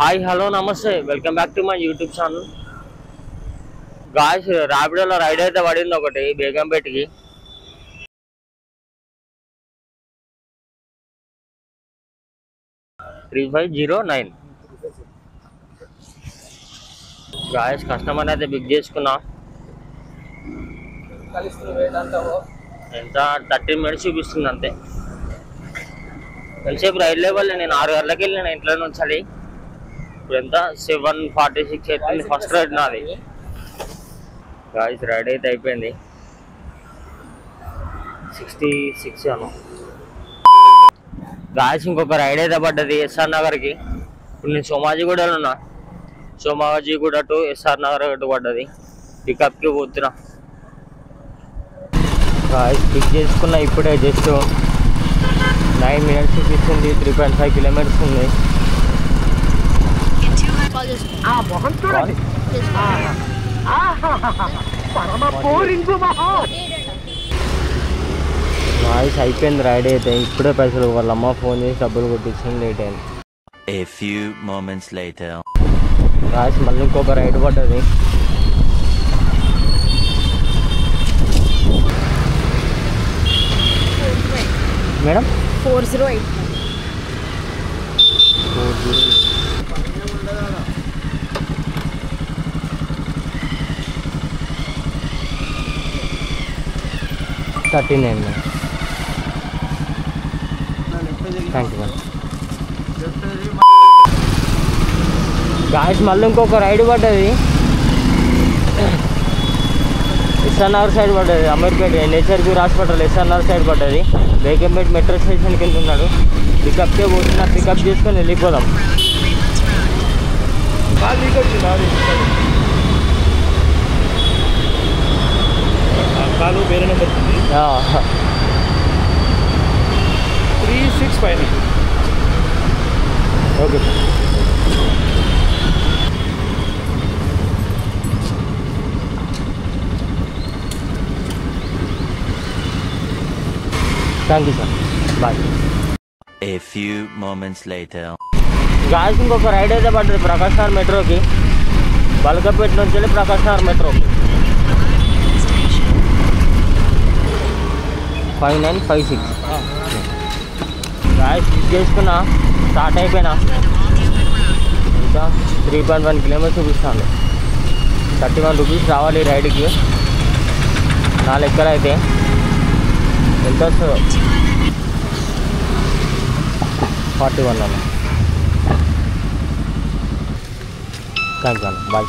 Hi hello నమస్తే welcome back to my YouTube channel guys ర్యాపిడోలో ride అయితే పడింది ఒకటి బేగంపేటకి 3509 గాయ్స్ కస్టమర్ అయితే బిగ్ చేసుకున్నా ఎంత 30 మినిట్స్ చూపిస్తుంది అంతే ఎంతసేపు రైడ్ లెవెల్ నేను 6 గంటలకు వెళ్ళిన ఇంట్లో నుంచి ఇప్పుడు ఎంత 7:46 అవుతుంది ఫస్ట్ రైడ్ నాది గాయ్స్ రైడ్ అయితే అయిపోయింది 66 అను గాయ్స్ ఇంకొక రైడ్ అయితే పడ్డది ఎస్ఆర్ నగర్కి ఇప్పుడు నేను సోమాజిగూడలో ఉన్నా సోమాజిగూడ టు ఎస్ఆర్ నగర్ అటు పడ్డది పికప్కి పోతున్నా గాయ్స్ పిక్ చేసుకున్నా ఇప్పుడే జస్ట్ 9 మినిట్స్ చూపిస్తుంది 3.5 కిలోమీటర్స్ ఉంది వాయిస్ అయిపోయింది రైడ్ అయితే ఇప్పుడే పైసలు వాళ్ళ అమ్మ ఫోన్ చేసి డబ్బులు కొట్టించింది లేట్ అయింది A few moments later voice మళ్ళీ ఇంకొక రైడ్ పడ్డది మేడం 408 39 థ్యాంక్ యూ గాయస్ మళ్ళీ ఇంకొక రైడ్ పడ్డది ఎస్ఆర్ నగర్ సైడ్ పడ్డది Ameerpet nature cure hospital SR Nagar side పడ్డది బేగంపేట మెట్రో స్టేషన్ కింద ఉన్నాడు పికప్కే పోతున్నా పికప్ చేసుకొని వెళ్ళిపోదాం కాలు వేరే number 3659 okay thank you sir bye A few moments later guys ఇంకొక రైడ్ అయితే పడ్డది ప్రకాష్ నగర్ మెట్రోకి బల్కపేట నుంచి వెళ్ళి ప్రకాష్ నగర్ మెట్రోకి 5956 గాయస్ బుక్ చేసుకున్నా స్టార్ట్ అయిపోయినా ఇంకా 3.1 కిలోమీటర్స్ చూపిస్తాను 31 రూపీస్ రావాలి రైడ్కి నా లెక్కలు అయితే ఎంత వస్తుందో 41 అన్న థ్యాంక్ యూ అన్న బాయ్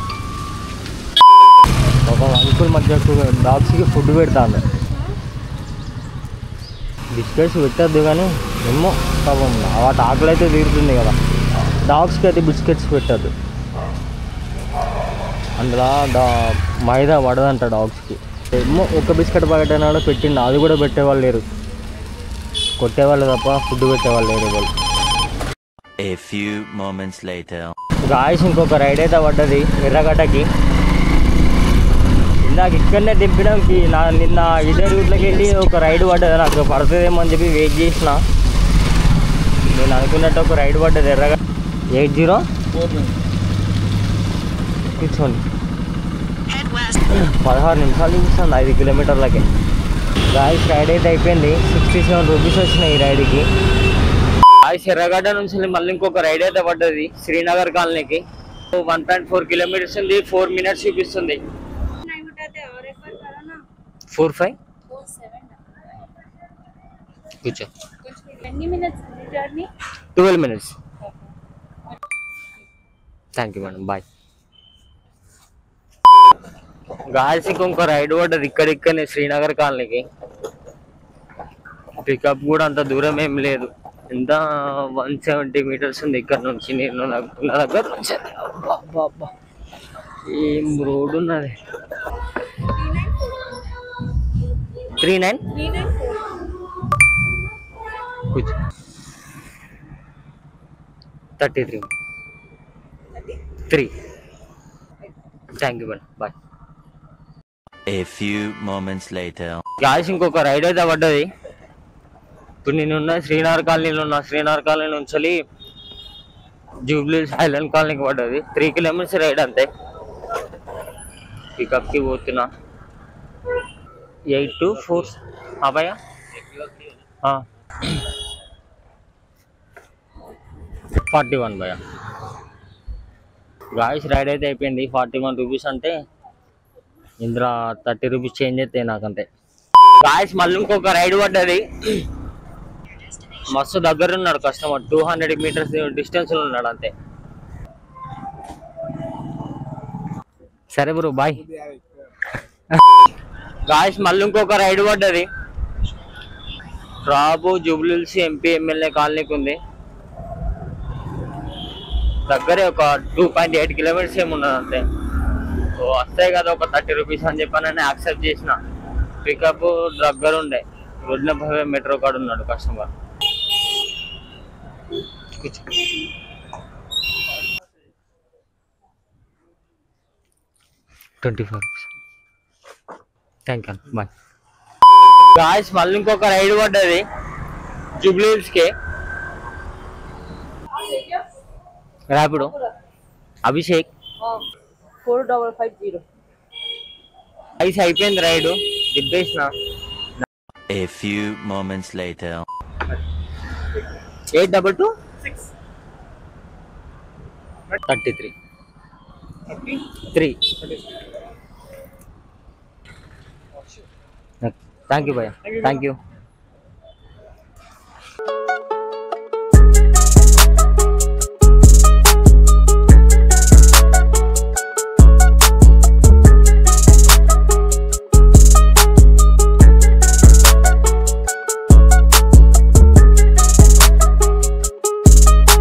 ఒక అంకుల్ మధ్య డాగ్స్కి ఫుడ్ పెడతాను బిస్కెట్స్ పెట్టద్దు కానీ ఏమో పాపం వాటి ఆకలి అయితే తీరుతుంది కదా డాగ్స్కి అయితే బిస్కెట్స్ పెట్టద్దు అందులో మైదా పడదంట డాగ్స్కి ఏమో ఒక బిస్కెట్ ప్యాకెట్ అయినా కూడా పెట్టిండు అది కూడా పెట్టేవాళ్ళు లేరు కొట్టేవాళ్ళు తప్ప ఫుడ్ పెట్టేవాళ్ళు లేరు వాళ్ళు A few moments later guys ఇంకొక రైడ్ అయితే పడ్డది ఎర్రగడ్డకి ఇందాక ఇక్కడనే దింపడానికి నిన్న ఇదే రూట్లోకి వెళ్ళి ఒక రైడ్ పడ్డది నాకు పడుతుందేమో అని చెప్పి వెయిట్ చేసిన నేను అనుకున్నట్టు ఒక రైడ్ పడ్డది ఎర్రగడ్డ 80 కూర్చోండి 16 నిమిషాలు చూపిస్తుంది 5 కిలోమీటర్లకి గాయస్ రైడ్ అయితే అయిపోయింది 67 రూపీస్ వచ్చినాయి ఈ రైడ్కి గాయస్ ఎర్రగడ్డ నుంచి మళ్ళీ ఇంకొక రైడ్ అయితే పడ్డది శ్రీనగర్ కాలనీకి 1.4 కిలోమీటర్స్ ఉంది 4 మినిట్స్ చూపిస్తుంది 45 కూర్చో 12 minutes thank you madam bye guys ఇంకొక రైడ్ పడ్డది ఇక్కడిక్కడనే శ్రీనగర్ కాలనీకి పికప్ కూడా అంత దూరం ఏం లేదు ఎంత 170 మీటర్స్ ఉంది ఇక్కడ నుంచి నేను నా దగ్గర నుంచి ఏం రోడ్ ఉన్నది 39 కూర్చో 33 3 thank you madam bye A few moments later guys ఇంకొక రైడ్ అయితే పడ్డది ఇప్పుడు నేనున్న శ్రీనగర్ కాలనీలో ఉన్న శ్రీనగర్ కాలనీ నుంచి జూబ్లీ ఐలాండ్ కాలనీకి పడ్డది. 3 కిలోమీటర్స్ రైడ్ అంతే. పికప్కి పోతున్నా. 8 to 4 భయ్యా 41 భయ్యా. గాయస్ రైడ్ అయితే అయిపోయింది. 41 రూపీస్ అంటే ఇందులో 30 రూపీస్ చేంజ్ అయితే నాకంతే. గాయస్ మళ్ళీ ఇంకొక రైడ్ పడ్డది. మస్తు దగ్గర ఉన్నాడు కస్టమర్. 200 మీటర్స్ డిస్టెన్స్ లో ఉన్నాడు అంతే. సరే బ్రో బాయ్. గాయస్ మళ్ళీ ఇంకొక రైడ్ పడ్డది. రాబు జూబ్లీహిల్స్ ఎంపీ ఎమ్మెల్యే కాలనీకి ఉంది. దగ్గరే ఒక 2.8 కిలోమీటర్స్ ఏమున్నది అంతే. సో వస్తాయి కదా ఒక 30 రూపీస్ అని చెప్పానని యాక్సెప్ట్ చేసిన. పికప్ దగ్గర ఉండే రొడ్నపల్లి మెట్రో కాడ ఉన్నాడు customer. 25 rupees. Thank you bye. Guys మళ్ళీ ఇంకొక రైడ్ పడ్డది జూబ్లీహిల్స్కి. ర్యాపిడో అభిషేక్ 4550. ఐస్ అయిపోయింది రైడ్. దిబ్బేసిన. A few moments later. 822 33 3. Thank you భయ్యా. Thank you.